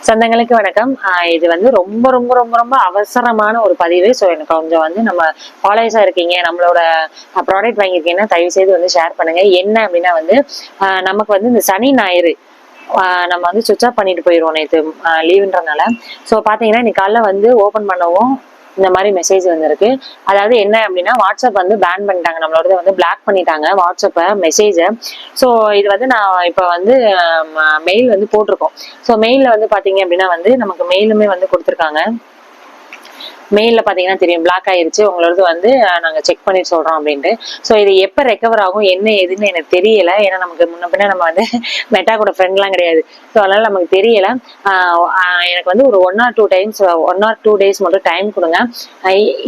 சொந்தங்களுக்கு வணக்கம். இது வந்து ரொம்ப ரொம்ப ரொம்ப ரொம்ப அவசரமான ஒரு பதிவு. ஸோ எனக்கு கொஞ்சம் வந்து நம்ம ஃபாலோவர்ஸா இருக்கீங்க, நம்மளோட ப்ராடக்ட் வாங்கியிருக்கீங்கன்னா தயவு செய்து வந்து ஷேர் பண்ணுங்க. என்ன அப்படின்னா வந்து நமக்கு வந்து இந்த சனி ஞாயிறு நம்ம வந்து சுவிட்ச் ஆஃப் பண்ணிட்டு போயிடுவோம் நேற்று லீவுன்றனால. ஸோ பார்த்தீங்கன்னா இன்னைக்கு காலைல வந்து ஓப்பன் பண்ணவும் இந்த மாதிரி மெசேஜ் வந்திருக்கு. அதாவது என்ன அப்படின்னா வாட்ஸ்அப் வந்து பேன் பண்ணிட்டாங்க, நம்மளோட வந்து பிளாக் பண்ணிட்டாங்க வாட்ஸ்அப்பை மெசேஜை. ஸோ இது வந்து நான் இப்போ வந்து மெயில் வந்து போட்டிருக்கோம். ஸோ மெயிலில் வந்து பார்த்தீங்க அப்படின்னா வந்து நமக்கு மெயிலுமே வந்து கொடுத்துருக்காங்க. மெயிலில் பார்த்தீங்கன்னா தெரியும் பிளாக் ஆயிருச்சு, உங்களோடது வந்து நாங்கள் செக் பண்ணிட்டு சொல்கிறோம் அப்படின்ட்டு. ஸோ இது எப்போ ரெக்கவர் ஆகும் என்ன ஏதுன்னு எனக்கு தெரியல. ஏன்னா நமக்கு முன்ன பின்ன நம்ம வந்து மெட்டா கூட ஃப்ரெண்ட்லாம் கிடையாது. ஸோ அதனால நமக்கு தெரியல. எனக்கு வந்து ஒரு 1 or 2 days மட்டும் டைம் கொடுங்க.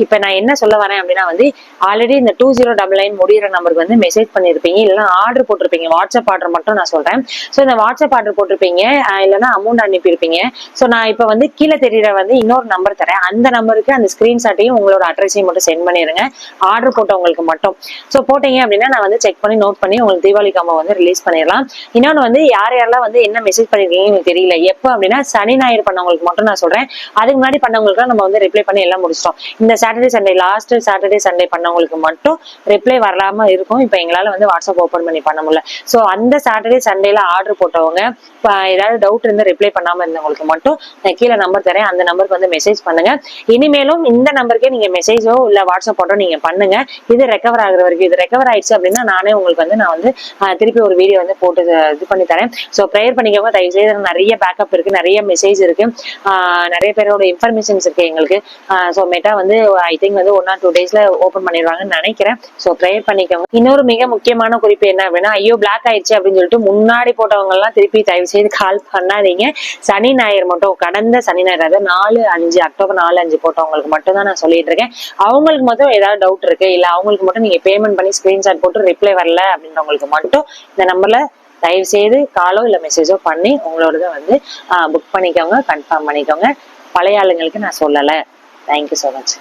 இப்போ நான் என்ன சொல்ல வரேன் அப்படின்னா வந்து ஆல்ரெடி இந்த 2099 முடிகிற நம்பருக்கு வந்து மெசேஜ் பண்ணியிருப்பீங்க, இல்லைன்னா ஆர்டர் போட்டிருப்பீங்க. வாட்ஸ்அப் ஆர்டர் மட்டும் நான் சொல்கிறேன். ஸோ இந்த வாட்ஸ்அப் ஆர்டர் போட்டிருப்பீங்க, இல்லைன்னா அமௌண்ட் அனுப்பியிருப்பீங்க. ஸோ நான் இப்போ வந்து கீழே தெரியுற வந்து இன்னொரு நம்பர் தரேன். அந்த நம்பருக்கு அந்த ஸ்கிரீன்ஷாட்டையும் உங்களோட அட்ரஸையும் மட்டும் சென்ட் பண்ணிடுங்க, ஆர்டர் போட்டவங்களுக்கு மட்டும். ஸோ போட்டீங்க அப்படின்னா நான் வந்து செக் பண்ணி நோட் பண்ணி உங்களுக்கு தீபாவளி காம்போ வந்து ரிலீஸ் பண்ணிடலாம். இன்னொன்று வந்து யாரெல்லாம் வந்து என்ன மெசேஜ் பண்ணிருக்கீங்கன்னு எனக்கு தெரியல. எப்போ அப்படின்னா சனி ஞாயிறு பண்ணவங்களுக்கு மட்டும் நான் சொல்றேன். அதுக்கு முன்னாடி பண்ணவங்களுக்கு நம்ம வந்து ரிப்ளை பண்ணி எல்லாம் முடிச்சிட்டோம். இந்த Saturday Sunday last Saturday Sunday பண்ணவங்களுக்கு மட்டும் ரிப்ளை வரலாம இருக்கும். இப்போ எங்களால் வந்து வாட்ஸ்அப் ஓப்பன் பண்ணி பண்ண முடியல. ஸோ அந்த சாட்டர்டே சண்டேல ஆர்டர் போட்டவங்க ஏதாவது டவுட் இருந்து ரிப்ளை பண்ணாம இருந்தவங்களுக்கு மட்டும் நான் கீழே நம்பர் தரேன், அந்த நம்பருக்கு வந்து மெசேஜ் பண்ணுங்க. இனிமேலும் இந்த நம்பருக்கே நீங்க மெசேஜோ இல்ல வாட்ஸ்அப் போட்டோ நீங்க பண்ணுங்க. இது ரெக்கவர் ஆகுற வரைக்கும். இது ரெக்கவர் ஆயிடுச்சு அப்படின்னா நானே உங்களுக்கு வந்து நான் வந்து திருப்பி ஒரு வீடியோ வந்து போட்டு இது பண்ணி தரேன். ஸோ ப்ரேயர் பண்ணிக்கோங்க தயவு செய்து. நிறைய பேக்கப் இருக்கு, நிறைய மெசேஜ் இருக்கு, நிறைய பேரோட இன்ஃபர்மேஷன்ஸ் இருக்கு எங்களுக்கு. ஸோ மெட்டா வந்து ஐ திங்க் வந்து 1 or 2 daysல ஓப்பன் பண்ணிடுவாங்கன்னு நினைக்கிறேன். ஸோ ப்ரேயர் பண்ணிக்கோங்க. இன்னொரு மிக முக்கியமான குறிப்பு என்ன அப்படின்னா, ஐயோ பிளாக் ஆயிடுச்சு அப்படின்னு சொல்லிட்டு முன்னாடி போட்டவங்க எல்லாம் திருப்பி தயவு செய்து கால் பண்ணாதீங்க. சனி ஞாயிறு மட்டும், கடந்த சனி ஞாயிறு அதாவது அக்டோபர் 4-5 போட்டவங்களுக்கு மட்டும் தான் நான் சொல்லிட்டு இருக்கேன். அவங்களுக்கு மட்டும் ஏதாவது டவுட் இருக்கு, இல்ல அவங்களுக்கு மட்டும் நீங்க பேமெண்ட் பண்ணி ஸ்கிரீன்ஷாட் போட்டு ரிப்ளை வரல அப்படின்றவங்களுக்கு மட்டும் இந்த நம்பர்ல தயவு செய்து காலோ இல்ல மெசேஜோ பண்ணி உங்களோடத வந்து புக் பண்ணிக்கோங்க, கன்ஃபார்ம் பண்ணிக்கோங்க. பழைய ஆளுங்களுக்கு நான் சொல்லலை. Thank you so much.